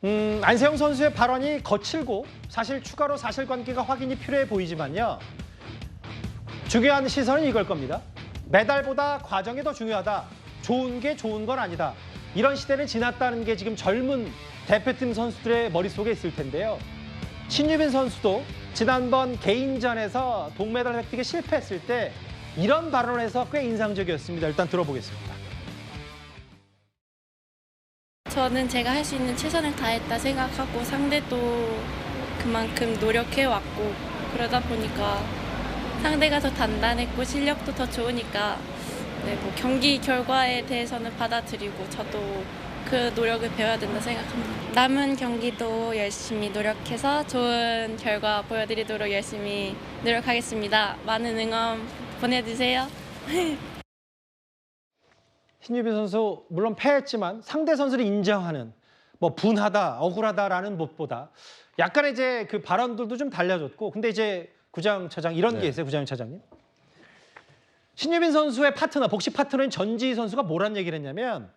안세영 선수의 발언이 거칠고 사실 추가로 사실관계가 확인이 필요해 보이지만요. 중요한 시선은 이걸 겁니다. 메달보다 과정이 더 중요하다. 좋은 게 좋은 건 아니다. 이런 시대는 지났다는 게 지금 젊은 대표팀 선수들의 머릿속에 있을 텐데요. 신유빈 선수도 지난번 개인전에서 동메달 획득에 실패했을 때 이런 발언을 해서 꽤 인상적이었습니다. 일단 들어보겠습니다. 저는 제가 할 수 있는 최선을 다했다 생각하고 상대도 그만큼 노력해왔고 그러다 보니까 상대가 더 단단했고 실력도 더 좋으니까 뭐 경기 결과에 대해서는 받아들이고 저도 그 노력을 배워야 된다 생각합니다. 남은 경기도 열심히 노력해서 좋은 결과 보여드리도록 열심히 노력하겠습니다. 많은 응원 보내주세요. 신유빈 선수 물론 패했지만 상대 선수를 인정하는 뭐 분하다, 억울하다라는 것보다 약간의 이제 그 발언들도 좀 달라졌고 근데 이제 구장차장 이런 게 있어요. 구장차장님. 신유빈 선수의 파트너, 복식 파트너인 전지희 선수가 뭐란 얘기를 했냐면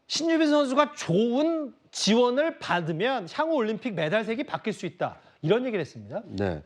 신유빈 선수가 좋은 지원을 받으면 향후 올림픽 메달색이 바뀔 수 있다. 이런 얘기를 했습니다. 네.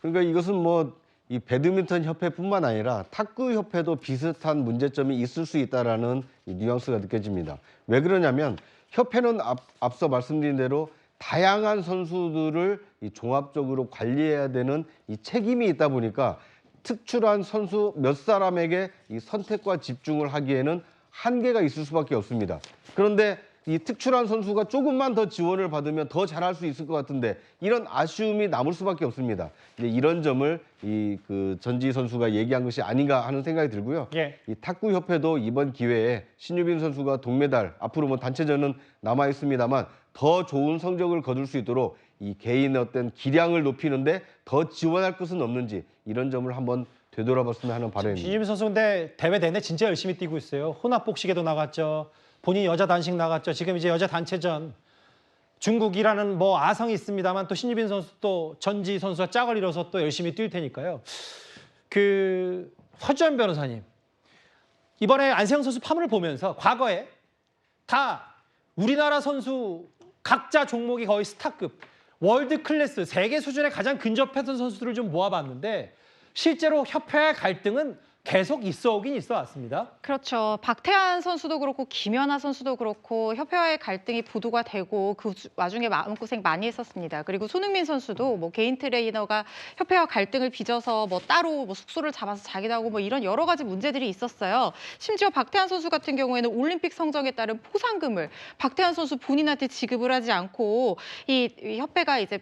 그러니까 이것은 뭐 이 배드민턴 협회뿐만 아니라 탁구 협회도 비슷한 문제점이 있을 수 있다라는 이 뉘앙스가 느껴집니다. 왜 그러냐면 협회는 앞서 말씀드린 대로 다양한 선수들을 이 종합적으로 관리해야 되는 이 책임이 있다 보니까 특출한 선수 몇 사람에게 이 선택과 집중을 하기에는 한계가 있을 수밖에 없습니다. 그런데 이 특출한 선수가 조금만 더 지원을 받으면 더 잘할 수 있을 것 같은데 이런 아쉬움이 남을 수밖에 없습니다. 이제 이런 점을 이 그 전지희 선수가 얘기한 것이 아닌가 하는 생각이 들고요. 예. 이 탁구 협회도 이번 기회에 신유빈 선수가 동메달 앞으로 뭐 단체전은 남아 있습니다만 더 좋은 성적을 거둘 수 있도록 이 개인의 어떤 기량을 높이는데 더 지원할 것은 없는지 이런 점을 한번 되돌아봤으면 하는 바람입니다. 신유빈 선수 근데 대회 내내 진짜 열심히 뛰고 있어요. 혼합복식에도 나갔죠. 본인 여자 단식 나갔죠. 지금 이제 여자 단체전 중국이라는 뭐 아성이 있습니다만 또 신유빈 선수 또 전지희 선수와 짝을 이뤄서 또 열심히 뛸 테니까요. 그 허주연 변호사님 이번에 안세영 선수 파문을 보면서 과거에 다 우리나라 선수 각자 종목이 거의 스타급 월드 클래스 세계 수준에 가장 근접했던 선수들을 좀 모아봤는데 실제로 협회의 갈등은 계속 있어 오긴 있어 왔습니다. 그렇죠. 박태환 선수도 그렇고 김연아 선수도 그렇고 협회와의 갈등이 보도가 되고 그 와중에 마음고생 많이 했었습니다. 그리고 손흥민 선수도 뭐 개인 트레이너가 협회와 갈등을 빚어서 뭐 따로 뭐 숙소를 잡아서 자기도 하고 뭐 이런 여러 가지 문제들이 있었어요. 심지어 박태환 선수 같은 경우에는 올림픽 성적에 따른 포상금을 박태환 선수 본인한테 지급을 하지 않고 이 협회가 이제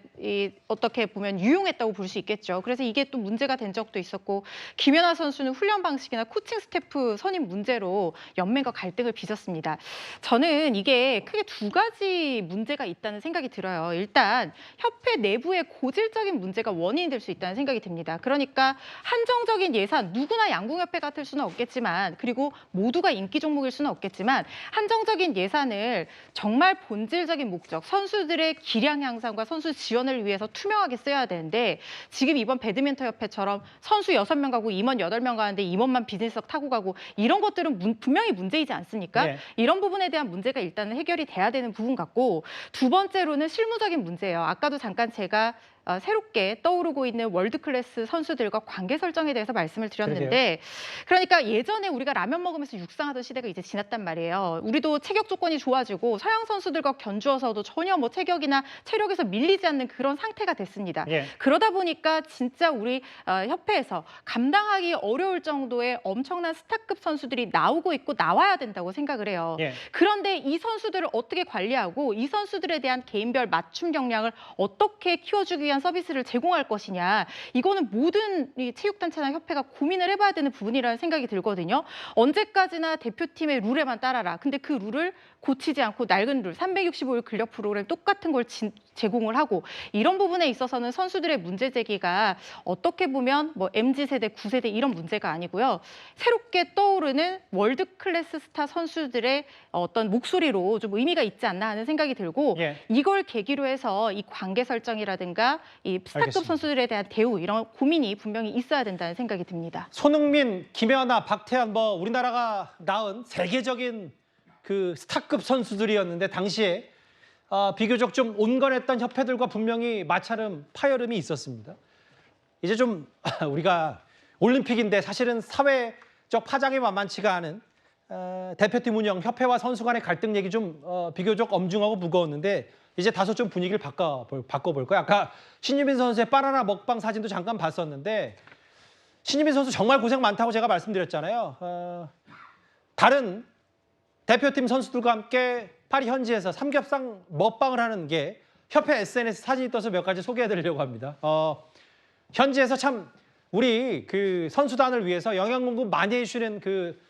어떻게 보면 유용했다고 볼 수 있겠죠. 그래서 이게 또 문제가 된 적도 있었고 김연아 선수는 훈련 방식이나 코칭 스태프 선임 문제로 연맹과 갈등을 빚었습니다. 저는 이게 크게 두 가지 문제가 있다는 생각이 들어요. 일단 협회 내부의 고질적인 문제가 원인이 될 수 있다는 생각이 듭니다. 그러니까 한정적인 예산, 누구나 양궁협회 같을 수는 없겠지만 그리고 모두가 인기 종목일 수는 없겠지만 한정적인 예산을 정말 본질적인 목적, 선수들의 기량 향상과 선수 지원을 위해서 투명하게 써야 되는데 지금 이번 배드민턴 협회처럼 선수 6명 가고 임원 8명 가는데 임원만 비즈니스석 타고 가고 이런 것들은 분명히 문제이지 않습니까? 네. 이런 부분에 대한 문제가 일단은 해결이 돼야 되는 부분 같고 두 번째로는 실무적인 문제예요. 아까도 잠깐 제가 새롭게 떠오르고 있는 월드클래스 선수들과 관계 설정에 대해서 말씀을 드렸는데 그러니까 예전에 우리가 라면 먹으면서 육상하던 시대가 이제 지났단 말이에요. 우리도 체격 조건이 좋아지고 서양 선수들과 견주어서도 전혀 뭐 체격이나 체력에서 밀리지 않는 그런 상태가 됐습니다. 예. 그러다 보니까 진짜 우리 협회에서 감당하기 어려울 정도의 엄청난 스타급 선수들이 나오고 있고 나와야 된다고 생각을 해요. 예. 그런데 이 선수들을 어떻게 관리하고 이 선수들에 대한 개인별 맞춤 역량을 어떻게 키워주기 위한 서비스를 제공할 것이냐. 이거는 모든 이 체육단체나 협회가 고민을 해봐야 되는 부분이라는 생각이 들거든요. 언제까지나 대표팀의 룰에만 따라라. 근데 그 룰을 고치지 않고 낡은 룰, 365일 근력 프로그램 똑같은 걸 제공을 하고 이런 부분에 있어서는 선수들의 문제 제기가 어떻게 보면 뭐 MZ세대, 9세대 이런 문제가 아니고요. 새롭게 떠오르는 월드 클래스 스타 선수들의 어떤 목소리로 좀 의미가 있지 않나 하는 생각이 들고 예. 이걸 계기로 해서 이 관계 설정이라든가 이 스타급 알겠습니다. 선수들에 대한 대우 이런 고민이 분명히 있어야 된다는 생각이 듭니다. 손흥민, 김연아, 박태환 뭐 우리나라가 낳은 세계적인 그 스타급 선수들이었는데 당시에 비교적 좀 온건했던 협회들과 분명히 마찰음, 파열음이 있었습니다. 이제 좀 우리가 올림픽인데 사실은 사회적 파장이 만만치가 않은 대표팀 운영, 협회와 선수 간의 갈등 얘기 좀 비교적 엄중하고 무거웠는데 이제 다소 좀 분위기를 바꿔볼 거야. 아까 신유빈 선수의 바나나 먹방 사진도 잠깐 봤었는데 신유빈 선수 정말 고생 많다고 제가 말씀드렸잖아요. 다른 대표팀 선수들과 함께 파리 현지에서 삼겹살 먹방을 하는 게 협회 SNS 사진이 떠서 몇 가지 소개해드리려고 합니다. 현지에서 참 우리 그 선수단을 위해서 영양 공급 많이 해주시는 그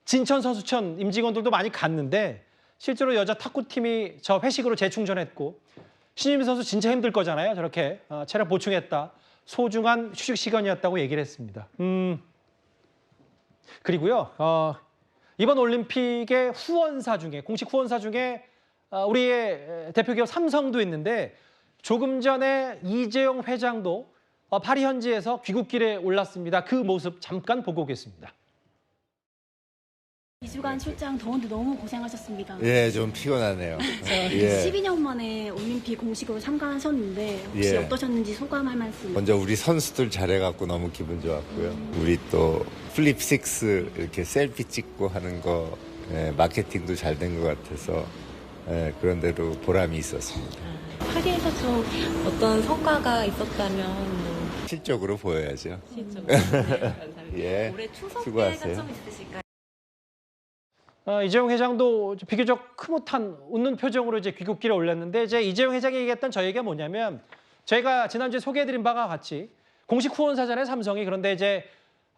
진천 선수촌 임직원들도 많이 갔는데 실제로 여자 탁구팀이 저 회식으로 재충전했고 신유민 선수 진짜 힘들 거잖아요. 저렇게 체력 보충했다. 소중한 휴식 시간이었다고 얘기를 했습니다. 그리고요. 이번 올림픽의 후원사 중에 공식 후원사 중에 우리의 대표기업 삼성도 있는데 조금 전에 이재용 회장도 파리 현지에서 귀국길에 올랐습니다. 그 모습 잠깐 보고 오겠습니다. 2주간 출장 더운데 너무 고생하셨습니다. 예, 좀 피곤하네요. 예. 12년 만에 올림픽 공식으로 참가하셨는데 혹시 예. 어떠셨는지 소감할 말씀. 먼저 우리 선수들 잘해갖고 너무 기분 좋았고요. 우리 또 플립 6 이렇게 셀피 찍고 하는 거 마케팅도 잘 된 것 같아서 그런대로 보람이 있었습니다. 파리에서 좀 어떤 성과가 있었다면 실적으로 보여야죠. 실적으로. 네, 감사합니다. 예, 올해 추석 수고하세요. 때가 좀 있으실까요? 이재용 회장도 비교적 흐뭇한 웃는 표정으로 이제 귀국길에 올랐는데 이제 이재용 회장이 얘기했던 저 얘기가 뭐냐면 저희가 지난주에 소개해드린 바와 같이 공식 후원사잖아요, 삼성이. 그런데 이제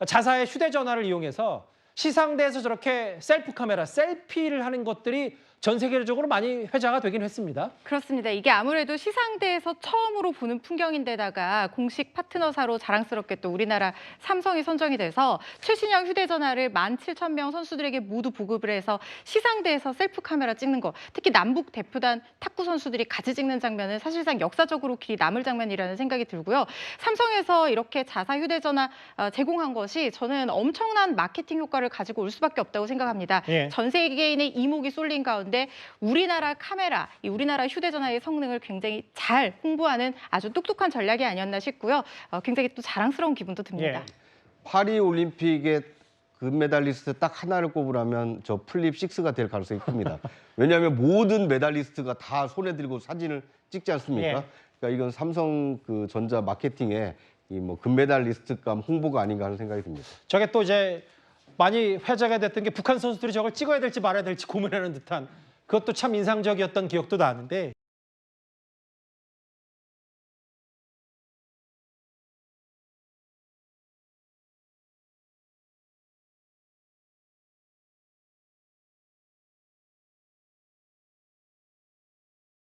자사의 휴대전화를 이용해서 시상대에서 저렇게 셀프 카메라, 셀피를 하는 것들이 전 세계적으로 많이 회자가 되긴 했습니다. 그렇습니다. 이게 아무래도 시상대에서 처음으로 보는 풍경인데다가 공식 파트너사로 자랑스럽게 또 우리나라 삼성이 선정이 돼서 최신형 휴대전화를 17,000명 선수들에게 모두 보급을 해서 시상대에서 셀프 카메라 찍는 거, 특히 남북 대표단 탁구 선수들이 같이 찍는 장면은 사실상 역사적으로 길이 남을 장면이라는 생각이 들고요. 삼성에서 이렇게 자사 휴대전화 제공한 것이 저는 엄청난 마케팅 효과를 가지고 올 수밖에 없다고 생각합니다. 예. 전 세계인의 이목이 쏠린 가운데 우리나라 카메라, 이 우리나라 휴대전화의 성능을 굉장히 잘 홍보하는 아주 똑똑한 전략이 아니었나 싶고요. 굉장히 또 자랑스러운 기분도 듭니다. 예. 파리 올림픽의 금메달리스트 딱 하나를 꼽으라면 저 플립 6가 될 가능성이 큽니다. 왜냐하면 모든 메달리스트가 다 손에 들고 사진을 찍지 않습니까? 예. 그러니까 이건 삼성 그 전자 마케팅의 이 뭐 금메달리스트감 홍보가 아닌가 하는 생각이 듭니다. 저게 또 이제 많이 회자가 됐던 게 북한 선수들이 저걸 찍어야 될지 말아야 될지 고민하는 듯한 그것도 참 인상적이었던 기억도 나는데